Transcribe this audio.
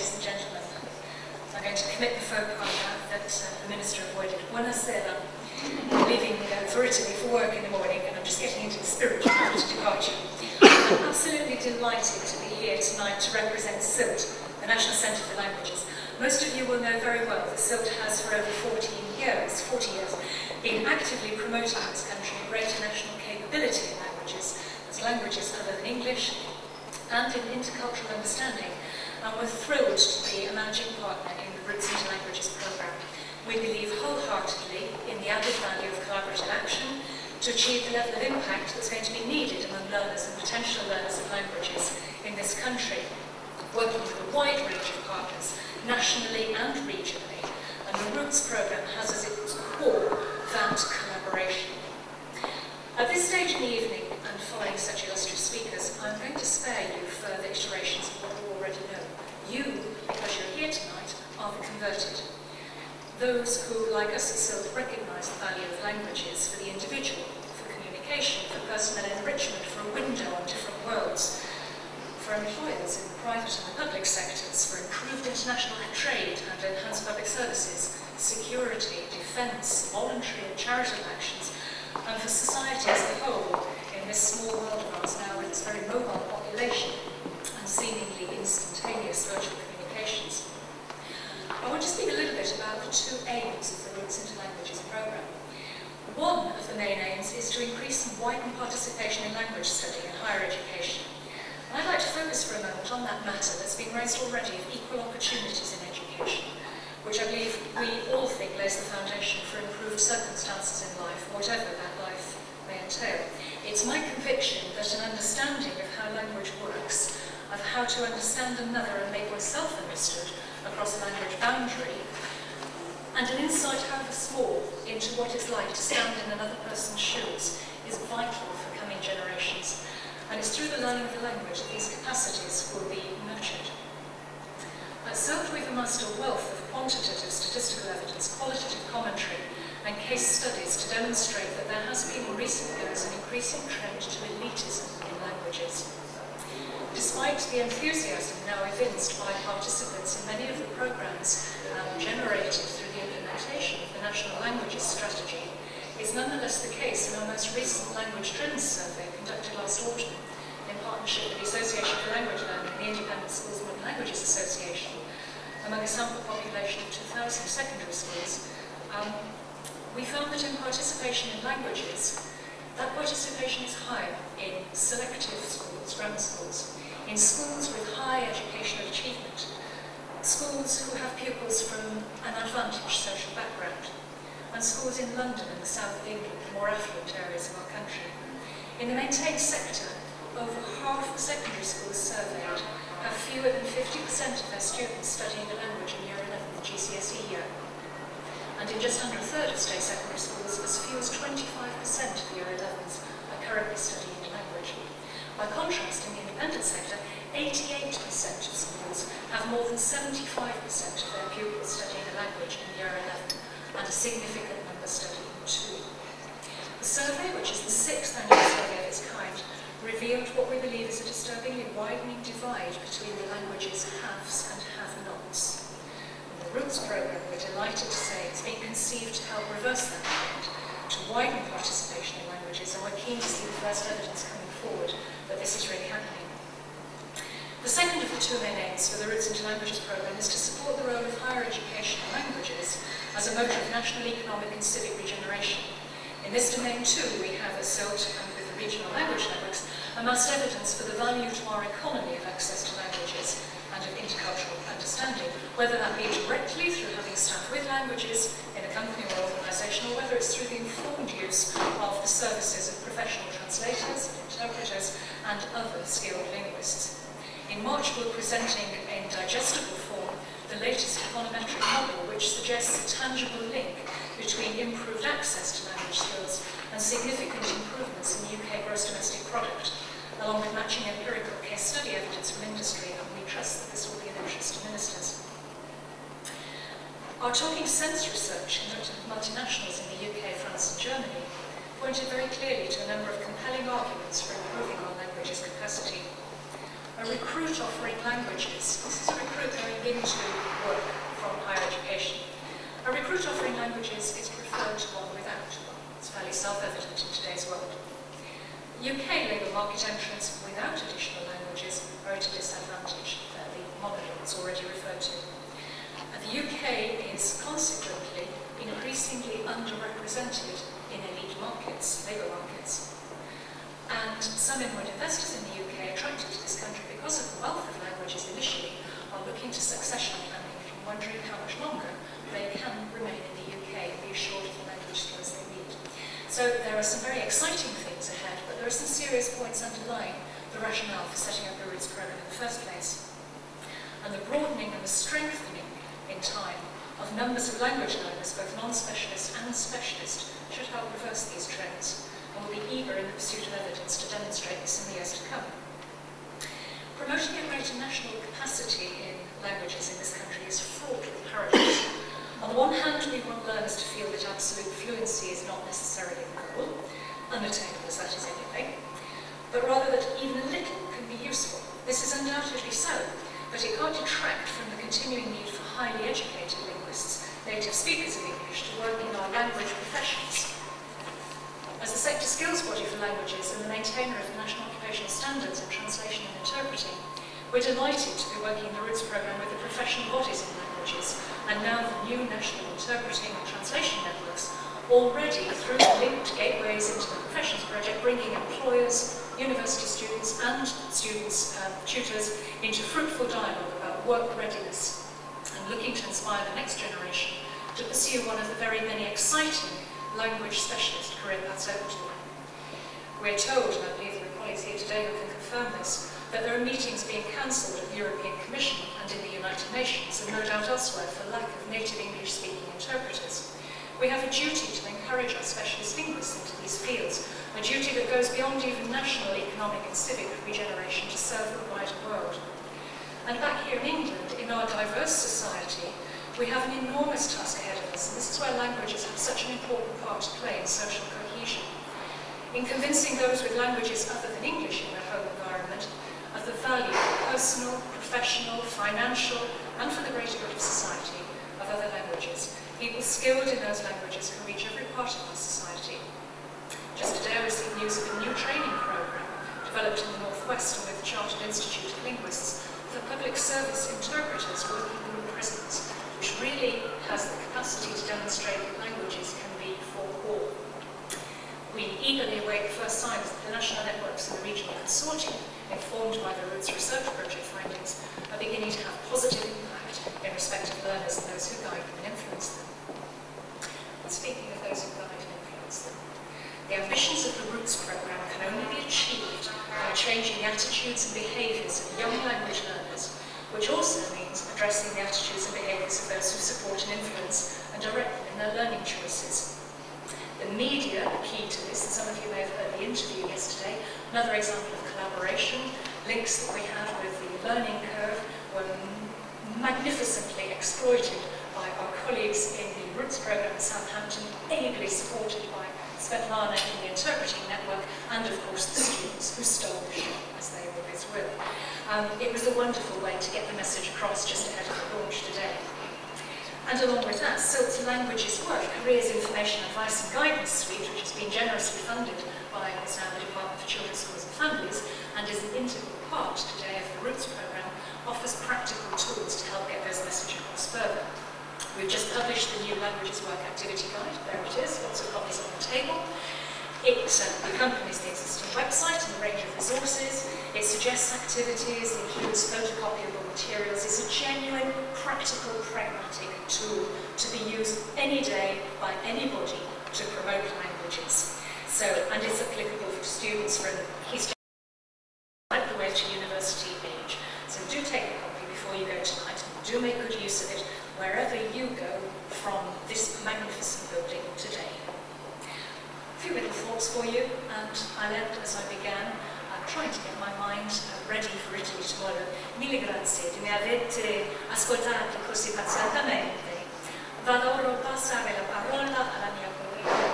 ladies and gentlemen. I'm going to commit the faux pas now that the Minister avoided. Buonasera. Leaving for Italy for work in the morning, and I'm just getting into the spirit of the departure. I'm absolutely delighted to be here tonight to represent SILT, the National Centre for Languages. Most of you will know very well that SILT has for over 40 years, been actively promoting in this country a greater national capability in languages, as languages other than English, and in intercultural understanding, and we're thrilled to be a managing partner in the Roots into Languages programme. We believe wholeheartedly in the added value of collaborative action to achieve the level of impact that's going to be needed among learners and potential learners of languages in this country, working with a wide range of partners, nationally and regionally, and the Roots programme has as its core that collaboration. At this stage in the evening, and following such illustrious speakers, I'm going to spare you further iterations of what you already know. You, because you're here tonight, are the converted. Those who, like us at SILT, recognise the value of languages for the individual, for communication, for personal enrichment, for a window on different worlds, for employers in the private and the public sectors, for improved international trade and enhanced public services, security, defence, voluntary and charitable actions, and for society as a whole in this small world of ours now with its very mobile population and seemingly instantaneous virtual communications. I want to speak a little bit about the two aims of the Roots into Languages programme. One of the main aims is to increase and widen participation in language study in higher education. And I'd like to focus for a moment on that matter that's been raised already of equal opportunities in education, which I believe we all think lays the foundation for improved circumstances in life, whatever that life may entail. It's my conviction that an understanding of how language works, of how to understand another and make oneself understood across a language boundary, and an insight, however small, into what it's like to stand in another person's shoes is vital for coming generations. And it's through the learning of the language that these capacities will be nurtured. At SILT, we've amassed a wealth of quantitative statistical evidence, qualitative commentary, and case studies to demonstrate that there has been in recent years an increasing trend to elitism in languages. Despite the enthusiasm now evinced by participants in many of the programmes generated through the implementation of the National Languages Strategy, it's nonetheless the case in our most recent Language Trends survey conducted last autumn in partnership with the Association for Language Learning and the Independent Schools and Modern Languages Association among a sample population of 2,000 secondary schools. We found that in participation in languages, that participation is higher in selective schools, grammar schools, in schools with high educational achievement, schools who have pupils from an advantaged social background, and schools in London and the south of England, the more affluent areas of our country. In the maintained sector, over half the secondary schools surveyed have fewer than 50% of their students studying the language in Year 11, the GCSE year. And in just under a third of state secondary schools, as few as 25% of Year 11s are currently studying the language. By contrast, in the independent sector, 88% of schools have more than 75% of their pupils studying a language in Year 11, and a significant number studying 2. The survey, which is the 6th annual survey of its kind, revealed what we believe is a disturbingly widening divide between the language's haves and have-nots. The Roots programme, we're delighted to say, it's been conceived to help reverse that trend, to widen participation in languages, and we're keen to see the first evidence coming forward that this is really happening. The second of the two main aims for the Roots into Languages programme is to support the role of higher education in languages as a motor of national, economic and civic regeneration. In this domain too, we have at SILT and with the regional language networks amassed evidence for the value to our economy of access to languages and of intercultural understanding, whether that be directly through having staff with languages in a company or organisation, or whether it's through the informed use of the services of professional translators, interpreters and other skilled linguists. In March, we're presenting in digestible form the latest econometric model, which suggests a tangible link between improved access to language skills and significant improvements in UK gross domestic product, along with matching empirical case study evidence from industry, and we trust that this will be of interest to ministers. Our Talking Sense research conducted with multinationals in the UK, France and Germany pointed very clearly to a number of compelling arguments for improving our languages capacity. A recruit offering languages, this is a recruit going labour market entrants without additional languages are at a disadvantage, the monoliths already referred to. And the UK is consequently increasingly underrepresented in elite markets, labour markets. And some inward investors in the UK, attracted to this country because of the wealth of languages initially, are looking to succession planning and wondering how much longer they can remain in the UK and be assured of the language skills they need. So there are some very exciting things ahead, but there are some serious points underlying the rationale for setting up the Roots programme in the first place. And the broadening and the strengthening in time of numbers of language learners, both non-specialist and specialist, should help reverse these trends, and will be eager in the pursuit of evidence to demonstrate this in the years to come. Promoting a greater national capacity in languages in this country is fraught with paradox. On the one hand, we want learners to feel that absolute fluency is not necessarily the goal, unattainable as that is anyway, but rather that even a little can be useful. This is undoubtedly so, but it can't detract from the continuing need for highly educated linguists, native speakers of English, to work in our language professions. As the sector skills body for languages and the maintainer of the National Occupational Standards in translation and interpreting, we're delighted to be working in the Roots programme with the professional bodies in languages, and now the new National Interpreting and Translation Networks, already through the linked gateways into the Professions Project, bringing employers, university students and tutors into fruitful dialogue about work readiness and looking to inspire the next generation to pursue one of the very many exciting language specialist career paths open to them. We're told, and I believe there are colleagues here today who can confirm this, that there are meetings being cancelled at the European Commission and in the United Nations, and no doubt elsewhere, for lack of native English-speaking interpreters. We have a duty to encourage our specialist linguists into these fields, a duty that goes beyond even national, economic and civic regeneration to serve the wider world. And back here in England, in our diverse society, we have an enormous task ahead of us, and this is where languages have such an important part to play in social cohesion. In convincing those with languages other than English in their home environment of the value of personal, professional, financial, and for the greater good of society of other languages. People skilled in those languages can reach every part of our society. Just today I received news of a new training programme developed in the Northwest and with the Chartered Institute of Linguists for public service interpreters working in prisons, which really has the capacity to demonstrate that languages can be for all. We eagerly await the first signs that the national networks and the regional consortium, informed by the Roots Research Project findings, are beginning to have positive impact in respect of learners and those who guide them and influence them. And speaking of those who guide and influence them, the ambitions of the Roots programme can only be achieved by changing the attitudes and behaviours of young language learners, which also means addressing the attitudes and behaviours of those who support and influence and direct them in their learning choices. The media are key to this, and some of you may have heard the interview yesterday. Another example of collaboration, links that we have with the learning curve were magnificently exploited by our colleagues in the Roots programme in Southampton, ably supported by Svetlana in the Interpreting Network, and of course the students who stole the show, as they always will. It was a wonderful way to get the message across just ahead of the launch today. And along with that, SILT's Languages Work, Careers Information Advice and Guidance Suite, which has been generously funded by the Department for Children, Schools and Families, and is an integral part today of the Roots programme, offers practical tools to help get those messages across further. We've just published the new Languages Work Activity Guide. There it is, lots of copies on the table. It accompanies the existing website and a range of resources. It suggests activities, includes photocopiable materials. It's a genuine, practical, pragmatic tool to be used any day by anybody to promote languages. So, and it's applicable for students from history right the way to university age. So do take a copy before you go tonight. Do make good use of it wherever you go from this magnificent building today. A few little thoughts for you, and I'll end as I began, trying to get my mind ready for Italy tomorrow. Mille grazie di mi avete ascoltato così pazientemente. Vado ora a passare la parola alla mia collega.